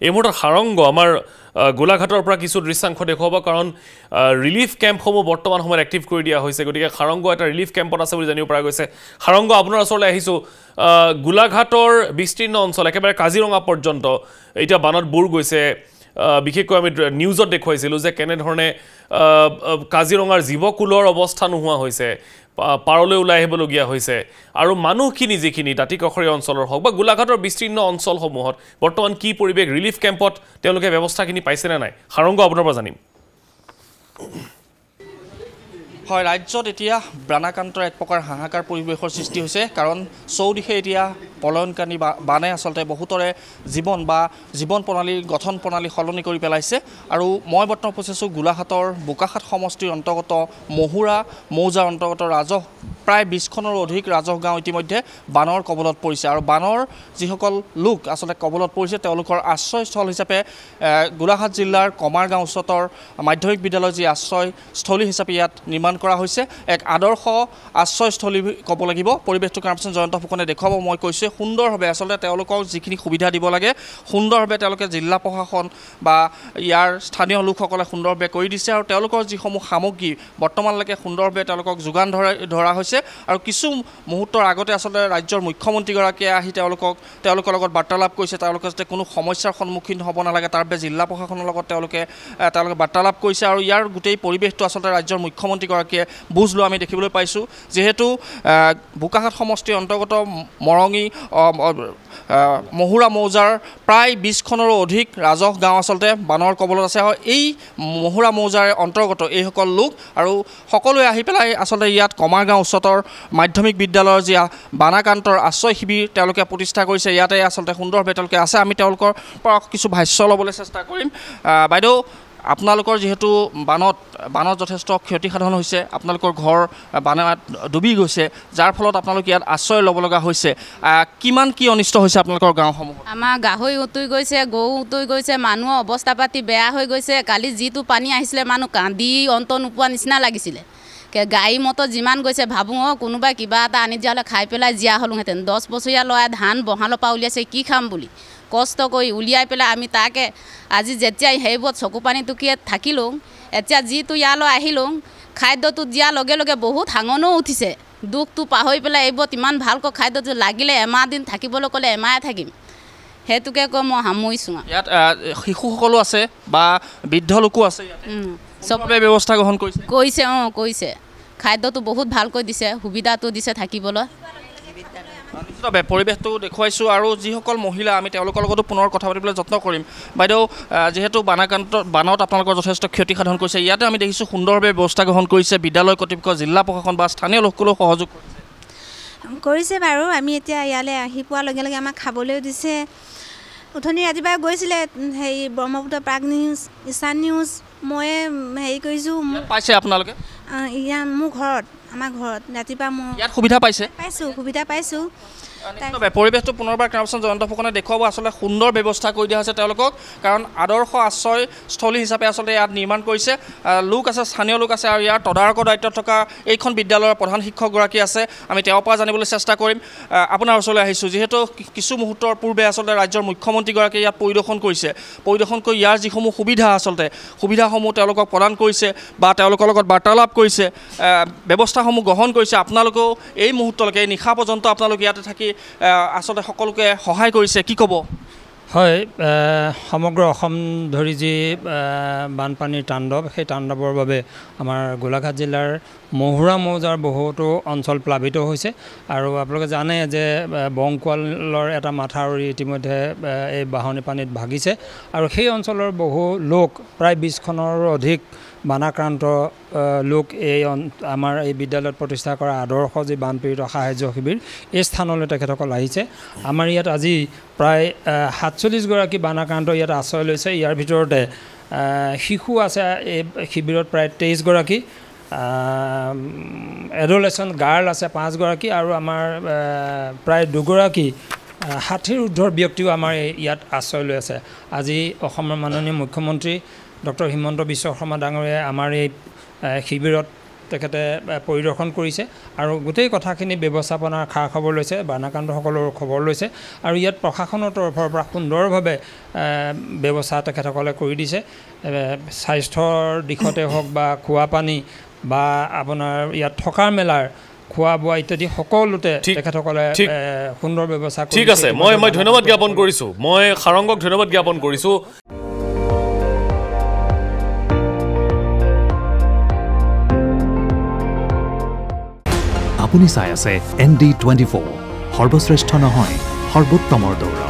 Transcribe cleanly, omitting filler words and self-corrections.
এই মুহূৰ্তত সাৰংগ আমাৰ গোলাঘাটৰ পৰা কিছু দৃশ্যাংশ দেখুৱাব কাৰণ ৰিলিফ কেম্পসমূহ বৰ্তমান সময়ত এক্টিভ কৰি দিয়া হৈছে গতিকে সাৰংগ এটা ৰিলিফ কেম্পত আছে বুলি জানিব পৰা গৈছে সাৰংগ আপোনাৰ ওচৰলৈ আহিছোঁ গোলাঘাটৰ বিস্তীৰ্ণ অঞ্চল একেবাৰে কাজিৰঙা পৰ্যন্ত এতিয়া বানত বুৰ গৈছে বিশেষকৈ আমি নিউজত দেখুৱাইছিলোঁ যে কেনেধৰণে কাজিৰঙাৰ জীৱকুলৰ অৱস্থা নোহোৱা হৈছে পাৰলৈ ওলাই আহিবলগীয়া হৈছে আৰু মানুহখিনি যিখিনি দাঁতিকাষৰীয়া অঞ্চলৰ হওক বা গোলাঘাটৰ বিস্তীৰ্ণ অঞ্চলসমূহত বৰ্তমান কি পৰিৱেশ ৰিলিফ কেম্পত তেওঁলোকে ব্যৱস্থাখিনি পাইছেনে নাই সাৰংগ আপোনাৰ পৰা জানিম হয় ৰাজ্যত এতিয়া বানাক্ৰান্তৰ এক প্ৰকাৰ হাহাকাৰ পৰিৱেশৰ সৃষ্টি হৈছে কাৰণ চৌদিশে এতিয়া পলায়নকাৰী বানে আচলতে বহুতৰে জীৱন প্ৰণালী গঠন প্ৰণালী সলনি কৰি পেলাইছে আৰু মই বৰ্তমান উপস্থিত আছোঁ গোলাঘাটৰ বোকাখাট সমষ্টিৰ অন্তৰ্গত মহুৰা মৌজাৰ অন্তৰ্গত ৰাজহ প্ৰায় 20খনৰো অধিক ৰাজহ গাঁও ইতিমধ্যে বানৰ কবলত পৰিছে আৰু বানৰ যিসকল লোক আচলতে কবলত পৰিছে তেওঁলোকৰ আশ্ৰয়স্থল হিচাপে গোলাঘাট জিলাৰ কমাৰগাঁও উচ্চতৰ মাধ্যমিক বিদ্যালয় যি আশ্ৰয়স্থলী হিচাপে ইয়াত নিৰ্মাণ কৰা হৈছে এক আদৰ্শ আশ্ৰয়স্থলী ক'ব লাগিব পৰিৱেশটো কামচন জয়ন্ত ফুকনে দেখুৱাব মই কৈছোঁ সুন্দৰভাৱে আচলতে তেওঁলোকক যিখিনি সুবিধা দিব লাগে সুন্দৰভাৱে তেওঁলোকে জিলা প্ৰশাসন বা ইয়াৰ স্থানীয় লোকসকলে সুন্দৰভাৱে কৰি দিছে আৰু তেওঁলোকৰ যিসমূহ সামগ্ৰী বৰ্তমানলৈকে সুন্দৰভাৱে তেওঁলোকক যোগান ধৰা হৈছে আৰু কিছু মুহূৰ্তৰ আগতে আচলতে ৰাজ্যৰ মুখ্যমন্ত্ৰীগৰাকীয়ে আহি তেওঁলোকৰ লগত বাৰ্তালাপ কৰিছে তেওঁলোকে যাতে কোনো সমস্যাৰ সন্মুখীন হ'ব নালাগে তাৰ বাবে জিলা প্ৰশাসনৰ লগত তেওঁলোকে বাৰ্তালাপ কৰিছে আৰু ইয়াৰ গোটেই পৰিৱেশটো আচলতে ৰাজ্যৰ মুখ্যমন্ত্ৰীগৰাকীয়ে বুজ লোৱা আমি দেখিবলৈ পাইছোঁ যিহেতু বোকাখাট সমষ্টিৰ অন্তৰ্গত মৰঙী মহুৰা মৌজাৰ প্ৰায় 20খনৰো অধিক ৰাজহ গাঁও আচলতে বানৰ কবলত আছে আৰু এই মহুৰা মৌজাৰ অন্তৰ্গত এইসকল লোক আৰু সকলোৱে আহি পেলাই আচলতে ইয়াত কমাৰগাঁও উচ্চতৰ মাধ্যমিক বিদ্যালয়ৰ যি বানাক্ৰান্তৰ আশ্ৰয় শিবিৰ তেওঁলোকে প্ৰতিষ্ঠা কৰিছে ইয়াতে আচলতে সুন্দৰভাৱে তেওঁলোকে আছে আমি তেওঁলোকৰ পৰা কিছু ভাষ্য ল'বলৈ চেষ্টা কৰিম বাইদেউ আপোনালোকৰ যিহেতু বানত যথেষ্ট ক্ষতিসাধন হৈছে আপোনালোকৰ ঘৰ বানত ডুবি গৈছে যাৰ ফলত আপোনালোক ইয়াত আশ্ৰয় ল'ব লগা হৈছে কিমান কি অনিষ্ট হৈছে আপোনালোকৰ গাঁওসমূহত আমাৰ গাহৰি উতুই গৈছে গৰু উতুই গৈছে মানুহৰ অৱস্থা পাতি বেয়া হৈ গৈছে কালি যিটো পানী আহিছিলে মানুহ কান্দি অন্ত নোপোৱা নিচিনা লাগিছিলে গাড়ী মটৰ যিমান গৈছে ভাবোঁ কোনোবাই কিবা এটা আনি দিয়া হ'লে খাই পেলাই জীয়া হ'লোহেঁতেন 10 বছৰীয়া ল'ৰাই ধান বহালৰ পৰা উলিয়াইছে কি খাম বুলি কষ্ট কৰি উলিয়াই পেলাই আমি তাকে আজি যেতিয়া সেইবোৰত চকু পানী টুকিয়ে থাকিলোঁ এতিয়া যিটো ইয়ালৈ আহিলোঁ খাদ্যটো দিয়াৰ লগে লগে বহুত হাঙনো উঠিছে দুখটো পাহৰি পেলাই এইবোৰত ইমান ভালকৈ খাদ্যটো লাগিলে এমাহ দিন থাকিবলৈ ক'লে এমাহে থাকিম সেইটোকে কৈ মই সামৰিছোঁ ইয়াত শিশুসকলো আছে বা বৃদ্ধ লোকো আছে চবৰে ব্যৱস্থা গ্ৰহণ কৰিছে খাদ্যটো বহুত ভালকৈ দিছে সুবিধাটো দিছে থাকিবলৈ নিশ্চিতভাৱে পৰিৱেশটো দেখুৱাইছোঁ আৰু যিসকল মহিলা আমি তেওঁলোকৰ লগতো পুনৰ কথা পাতিবলৈ যত্ন কৰিম বাইদেউ যিহেতু বানত আপোনালোকৰ যথেষ্ট ক্ষতিসাধন কৰিছে ইয়াতে আমি দেখিছোঁ সুন্দৰভাৱে ব্যৱস্থা গ্ৰহণ কৰিছে বিদ্যালয় কৰ্তৃপক্ষ জিলা প্ৰশাসন বা স্থানীয় লোকসকলেও সহযোগ কৰিছে বাৰু আমি এতিয়া ইয়ালৈ আহি পোৱাৰ লগে লগে আমাক খাবলৈও দিছে উঠনি ৰাতিপুৱাই গৈছিলে হেৰি ব্ৰহ্মপুত্ৰ প্ৰাগ নিউজ ঈশান নিউজ মই হেৰি কৰিছোঁ পাইছে আপোনালোকে মোৰ ঘৰত আমাৰ ঘৰত ৰাতিপুৱা মই ইয়াত সুবিধা সুবিধা পাইছোঁ পৰিৱেশটো পুনৰবাৰ কামচন জয়ন্ত ফুকনে দেখুৱাব আচলতে সুন্দৰ ব্যৱস্থা কৰি দিয়া হৈছে তেওঁলোকক কাৰণ আদৰ্শ আশ্ৰয়স্থলী হিচাপে আচলতে ইয়াত নিৰ্মাণ কৰিছে লোক আছে স্থানীয় লোক আছে আৰু ইয়াৰ তদাৰকৰ দায়িত্বত থকা এইখন বিদ্যালয়ৰ প্ৰধান শিক্ষকগৰাকী আছে আমি তেওঁৰ পৰা জানিবলৈ চেষ্টা কৰিম আপোনাৰ ওচৰলৈ আহিছোঁ যিহেতু কিছু মুহূৰ্তৰ পূৰ্বে আচলতে ৰাজ্যৰ মুখ্যমন্ত্ৰীগৰাকীয়ে ইয়াত পৰিদৰ্শন কৰি ইয়াৰ যিসমূহ সুবিধা আচলতে সুবিধাসমূহ তেওঁলোকক প্ৰদান কৰিছে বা তেওঁলোকৰ লগত বাৰ্তালাপ কৰিছে ব্যৱস্থাসমূহ গ্ৰহণ কৰিছে আপোনালোকেও এই মুহূৰ্তলৈকে এই নিশা পৰ্যন্ত আপোনালোক ইয়াতে থাকি আচলতে সকলোকে সহায় কৰিছে কি ক'ব হয় সমগ্ৰ অসম ধৰি যি বানপানীৰ তাণ্ডৱ সেই তাণ্ডৱৰ বাবে আমাৰ গোলাঘাট জিলাৰ মহুৰা মৌজাৰ বহুতো অঞ্চল প্লাবিত হৈছে আৰু আপোনালোকে জানে যে বংকুৱালৰ এটা মাথাউৰি ইতিমধ্যে এই বাঢ়নী পানীত ভাগিছে আৰু সেই অঞ্চলৰ বহু লোক প্ৰায় 20খনৰ অধিক বানাক্ৰান্ত লোক আমাৰ এই বিদ্যালয়ত প্ৰতিষ্ঠা কৰা আদৰ্শ যি বানপীড়িত সাহায্য শিবিৰ এই স্থানলৈ তেখেতসকল আহিছে আমাৰ ইয়াত আজি প্ৰায় 47গৰাকী বানাক্ৰান্ত ইয়াত আশ্ৰয় লৈছে ইয়াৰ ভিতৰতে শিশু আছে এই শিবিৰত প্ৰায় 23গৰাকী এডোলেচেণ্ট গাৰ্ল আছে 5গৰাকী আৰু আমাৰ প্ৰায় 2গৰাকী 60ৰ ঊৰ্ধ্বৰ ব্যক্তিও আমাৰ ইয়াত আশ্ৰয় লৈ আছে আজি অসমৰ মাননীয় মুখ্যমন্ত্ৰী ডক্টৰ হিমন্ত বিশ্ব শৰ্মা ডাঙৰীয়াই আমাৰ এই শিবিৰত তেখেতে পৰিদৰ্শন কৰিছে আৰু গোটেই কথাখিনি ব্যৱস্থাপনাৰ খা খবৰ লৈছে বানাক্ৰান্তসকলৰ খবৰ লৈছে আৰু ইয়াত প্ৰশাসনৰ তৰফৰ পৰা সুন্দৰভাৱে ব্যৱস্থা তেখেতসকলে কৰি দিছে স্বাস্থ্যৰ দিশতে হওক বা খোৱা পানী বা আপোনাৰ ইয়াত থকাৰ মেলাৰ খোৱা বোৱা ইত্যাদি সকলোতে তেখেতসকলে সুন্দৰ ব্যৱস্থা কৰিছে ঠিক আছে মই ধন্যবাদ জ্ঞাপন কৰিছোঁ মই খাৰংগক ধন্যবাদ জ্ঞাপন কৰিছোঁ আপুনি চাই আছে ND24 সৰ্বশ্ৰেষ্ঠ নহয় সৰ্বোত্তমৰ দৌৰা